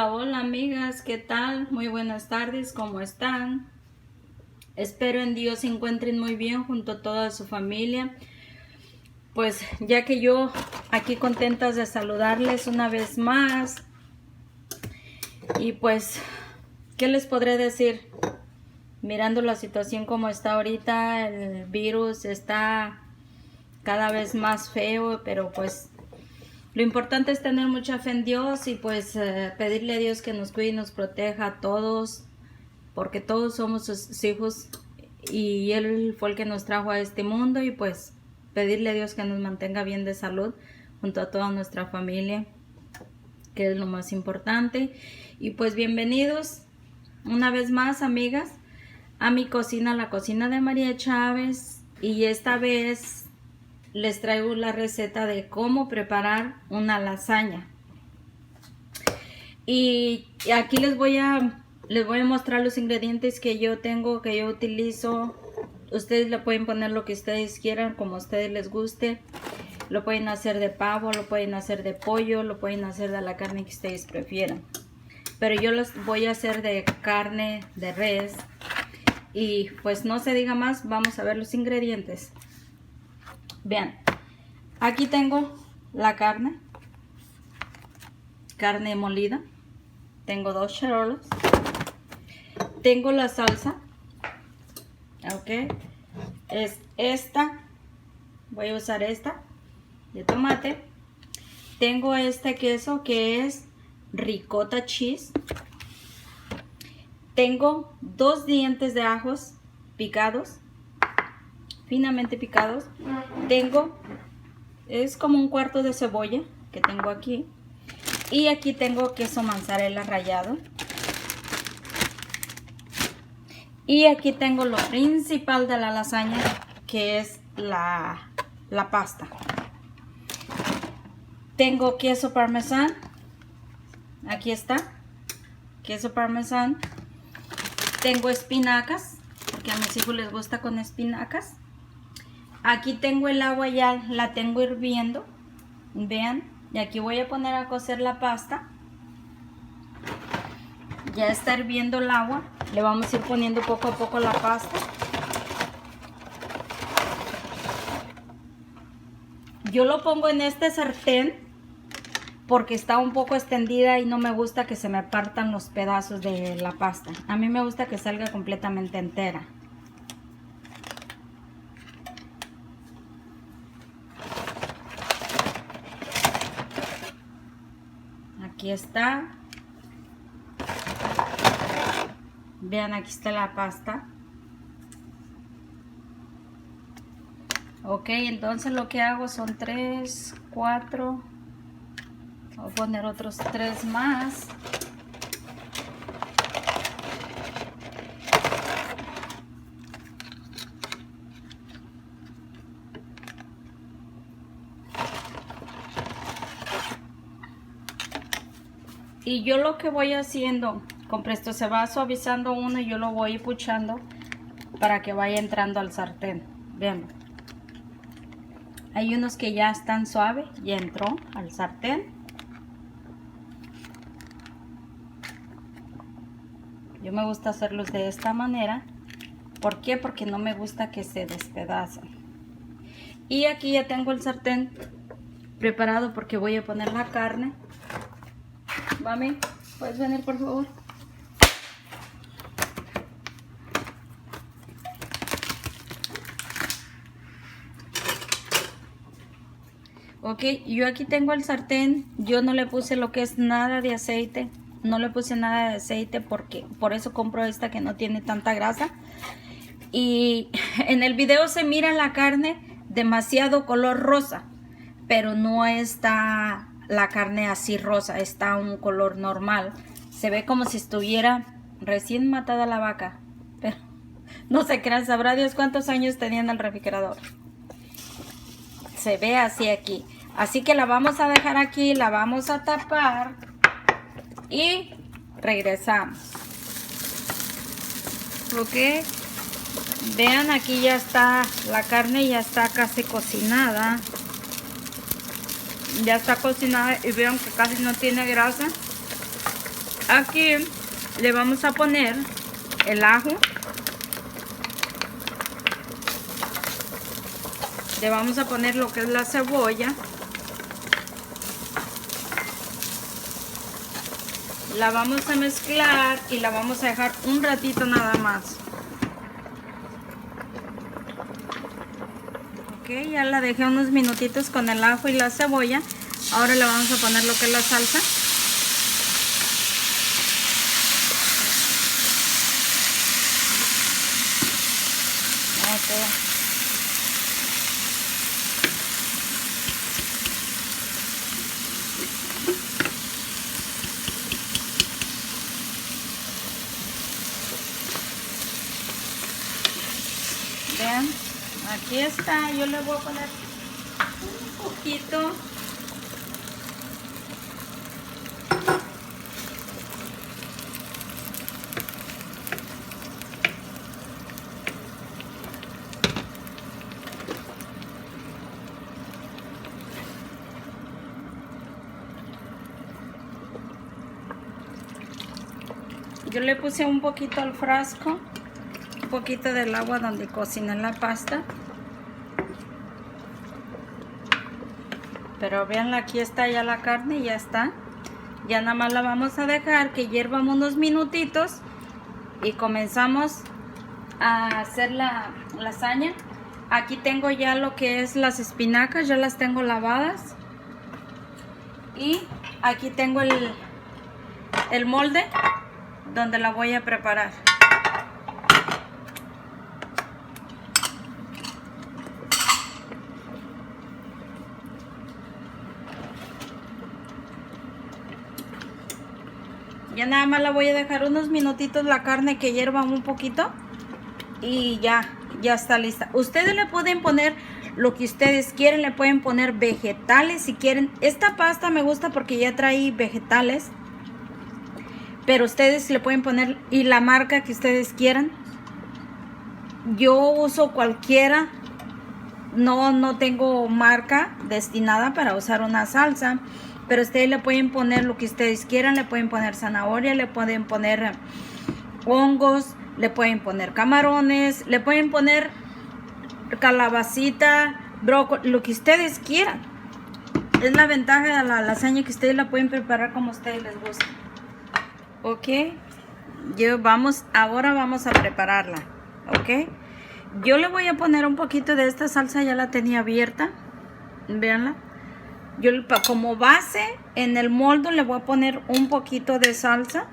Hola, hola amigas, ¿qué tal? Muy buenas tardes, ¿cómo están? Espero en Dios se encuentren muy bien junto a toda su familia. Pues ya que yo aquí contentas de saludarles una vez más. Y pues, ¿qué les podré decir? Mirando la situación como está ahorita, el virus está cada vez más feo, pero pues lo importante es tener mucha fe en Dios y pues pedirle a Dios que nos cuide y nos proteja a todos, porque todos somos sus hijos y Él fue el que nos trajo a este mundo, y pues pedirle a Dios que nos mantenga bien de salud junto a toda nuestra familia, que es lo más importante. Y pues bienvenidos una vez más, amigas, a mi cocina, la cocina de María Chávez, y esta vez les traigo la receta de cómo preparar una lasaña. Y aquí les voy a mostrar los ingredientes que yo tengo, que yo utilizo. Ustedes le pueden poner lo que ustedes quieran, como a ustedes les guste. Lo pueden hacer de pavo, lo pueden hacer de pollo, lo pueden hacer de la carne que ustedes prefieran. Pero yo los voy a hacer de carne de res. Y pues no se diga más, vamos a ver los ingredientes. Vean, aquí tengo la carne molida. Tengo 2 charolas. Tengo la salsa. Ok. Es esta. Voy a usar esta de tomate. Tengo este queso que es ricota cheese. Tengo 2 dientes de ajos picados, finamente picados. Tengo, es como un cuarto de cebolla que tengo aquí. Y aquí tengo queso mozzarella rallado. Y aquí tengo lo principal de la lasaña, que es la pasta. Tengo queso parmesano. Aquí está, queso parmesano. Tengo espinacas, porque a mis hijos les gusta con espinacas. Aquí tengo el agua, ya la tengo hirviendo. Vean, y aquí voy a poner a cocer la pasta. Ya está hirviendo el agua. Le vamos a ir poniendo poco a poco la pasta. Yo lo pongo en este sartén porque está un poco extendida y no me gusta que se me partan los pedazos de la pasta. A mí me gusta que salga completamente entera. Aquí está. Vean, aquí está la pasta. Ok, entonces lo que hago son 3, 4. Voy a poner otros 3 más. Y yo lo que voy haciendo, con esto se va suavizando uno y yo lo voy puchando para que vaya entrando al sartén. Vean. Hay unos que ya están suaves, ya entró al sartén. Yo me gusta hacerlos de esta manera. ¿Por qué? Porque no me gusta que se despedacen. Y aquí ya tengo el sartén preparado porque voy a poner la carne. Mami, ¿puedes venir por favor? Ok, yo aquí tengo el sartén. Yo no le puse lo que es nada de aceite. No le puse nada de aceite porque por eso compro esta que no tiene tanta grasa. Y en el video se mira la carne demasiado color rosa, pero no está la carne así rosa, está un color normal. Se ve como si estuviera recién matada la vaca, pero no se crean, sabrá Dios cuántos años tenía en el refrigerador. Se ve así aquí. Así que la vamos a dejar aquí, la vamos a tapar y regresamos. Ok. Vean, aquí ya está la carne, ya está casi cocinada. Ya está cocinada y vean que casi no tiene grasa. Aquí le vamos a poner el ajo. Le vamos a poner lo que es la cebolla. La vamos a mezclar y la vamos a dejar un ratito nada más. Ok, ya la dejé unos minutitos con el ajo y la cebolla. Ahora le vamos a poner lo que es la salsa. Okay. Vean, aquí está. Yo le voy a poner un poquito. Yo le puse un poquito al frasco, un poquito del agua donde cociné la pasta. Pero vean, aquí está ya la carne, ya está. Ya nada más la vamos a dejar que hierva unos minutitos y comenzamos a hacer la lasaña. Aquí tengo ya lo que es las espinacas, ya las tengo lavadas. Y aquí tengo el molde donde la voy a preparar. Ya nada más la voy a dejar unos minutitos la carne que hierva un poquito y ya está lista. Ustedes le pueden poner lo que ustedes quieren, le pueden poner vegetales si quieren. Esta pasta me gusta porque ya trae vegetales, pero ustedes le pueden poner y la marca que ustedes quieran. Yo uso cualquiera, no tengo marca destinada para usar una salsa, pero ustedes le pueden poner lo que ustedes quieran. Le pueden poner zanahoria, le pueden poner hongos, le pueden poner camarones, le pueden poner calabacita, brócoli, lo que ustedes quieran. Es la ventaja de la lasaña, que ustedes la pueden preparar como a ustedes les gusta. Ok, ahora vamos a prepararla. Ok, yo le voy a poner un poquito de esta salsa, ya la tenía abierta, véanla. Yo como base en el molde le voy a poner un poquito de salsa.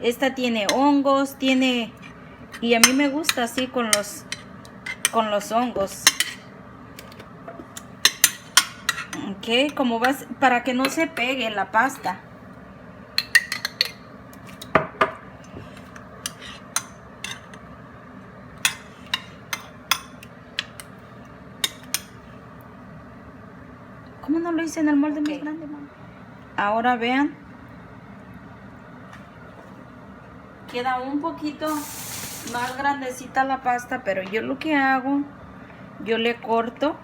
Esta tiene hongos, y a mí me gusta así con los hongos. Ok, como base, para que no se pegue la pasta. ¿Cómo no lo hice en el molde más grande, mamá? Ahora vean. Queda un poquito más grandecita la pasta, pero yo lo que hago, yo le corto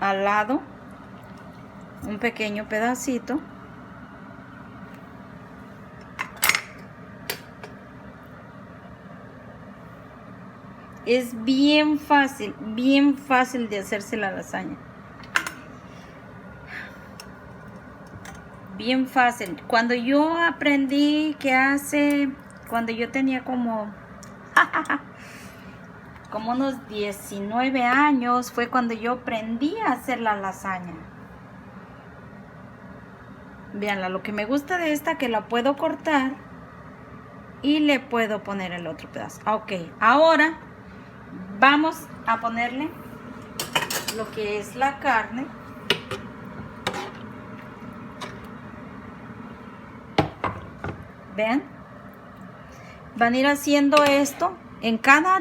al lado un pequeño pedacito. Es bien fácil de hacerse la lasaña. Bien fácil. Cuando yo aprendí cuando yo tenía como unos 19 años, fue cuando yo aprendí a hacer la lasaña. Veanla, lo que me gusta de esta, que la puedo cortar y le puedo poner el otro pedazo. Ok, ahora vamos a ponerle lo que es la carne. Vean, van a ir haciendo esto en cada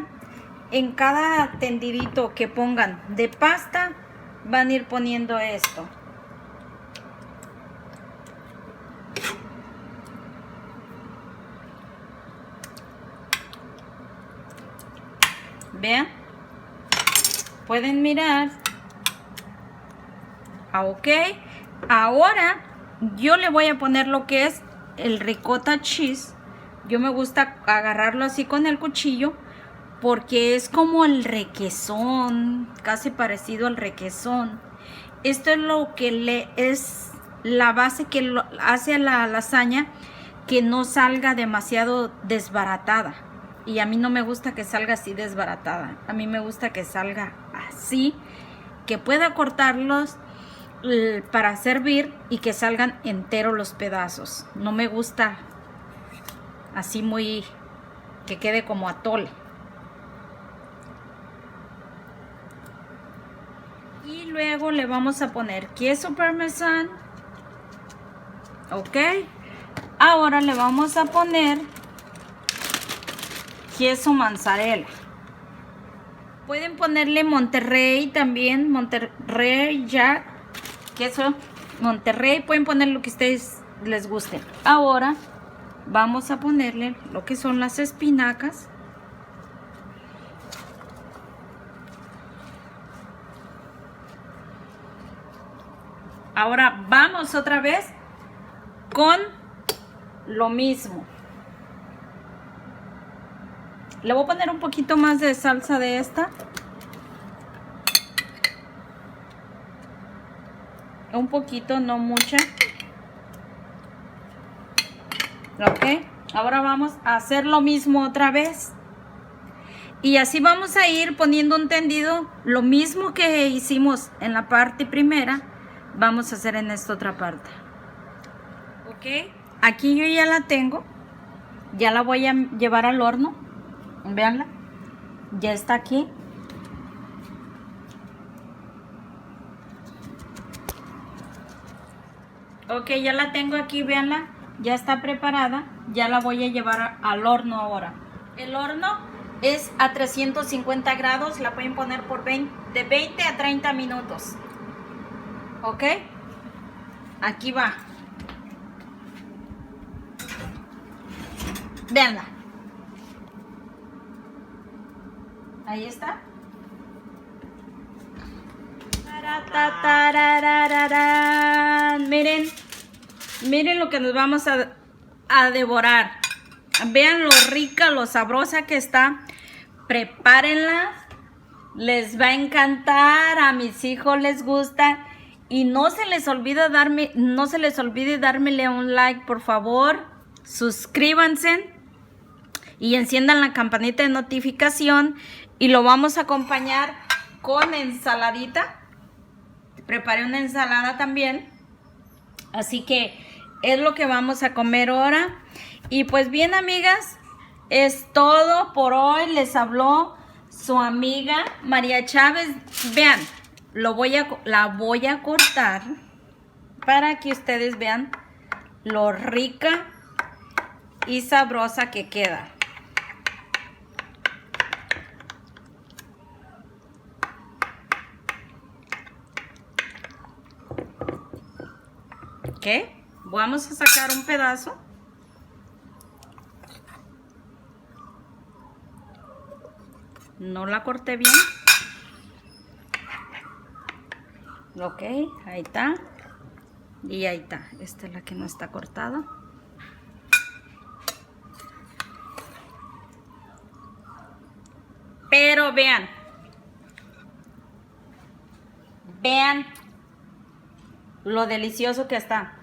tendidito que pongan de pasta, van a ir poniendo esto. Vean, pueden mirar Ok, ahora yo le voy a poner lo que es el ricotta cheese. Yo me gusta agarrarlo así con el cuchillo porque es como el requesón, casi parecido al requesón. Esto es lo que es la base que hace a la lasaña que no salga demasiado desbaratada. Y a mí no me gusta que salga así desbaratada. A mí me gusta que salga así, que pueda cortarlos para servir y que salgan enteros los pedazos. No me gusta así muy que quede como atole. Y luego le vamos a poner queso parmesano. Ok. Ahora le vamos a poner queso mozzarella. Pueden ponerle Monterrey también, Monterrey Jack, queso Monterrey, pueden poner lo que a ustedes les guste. Ahora vamos a ponerle lo que son las espinacas. Ahora vamos otra vez con lo mismo. Le voy a poner un poquito más de salsa de esta. Un poquito, no mucha. Ok. Ahora vamos a hacer lo mismo otra vez. Y así vamos a ir poniendo un tendido. Lo mismo que hicimos en la parte primera, vamos a hacer en esta otra parte. Ok. Aquí yo ya la tengo. Ya la voy a llevar al horno. Veanla, ya está aquí. Ok, ya la tengo aquí, veanla, ya está preparada. Ya la voy a llevar al horno ahora. El horno es a 350 grados, la pueden poner por de 20 a 30 minutos. Ok, aquí va. Veanla. Ahí está. Miren, miren lo que nos vamos a devorar. Vean lo rica, lo sabrosa que está. Prepárenla. Les va a encantar. A mis hijos les gusta. Y no se les olvide dármele un like, por favor. Suscríbanse. Y enciendan la campanita de notificación. Y lo vamos a acompañar con ensaladita. Preparé una ensalada también. Así que es lo que vamos a comer ahora. Y pues bien, amigas, es todo por hoy. Les habló su amiga María Chávez. Vean, la voy a cortar para que ustedes vean lo rica y sabrosa que queda. Ok, vamos a sacar un pedazo. No la corté bien. Ok, ahí está. Y ahí está. Esta es la que no está cortada. Pero vean. Vean lo delicioso que está.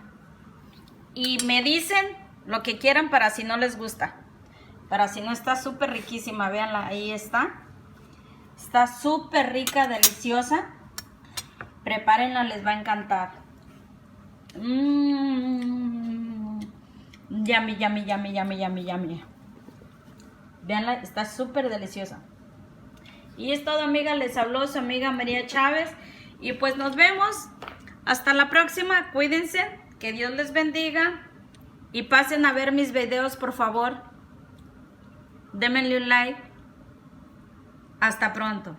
Y me dicen lo que quieran para si no les gusta. Para si no, está súper riquísima. Veanla, ahí está. Está súper rica, deliciosa. Prepárenla, les va a encantar. Yummy, yummy, yummy, yummy, yummy, yummy. Veanla, está súper deliciosa. Y es todo, amiga. Les habló su amiga María Chávez. Y pues nos vemos. Hasta la próxima. Cuídense. Que Dios les bendiga. Y pasen a ver mis videos, por favor. Denme un like. Hasta pronto.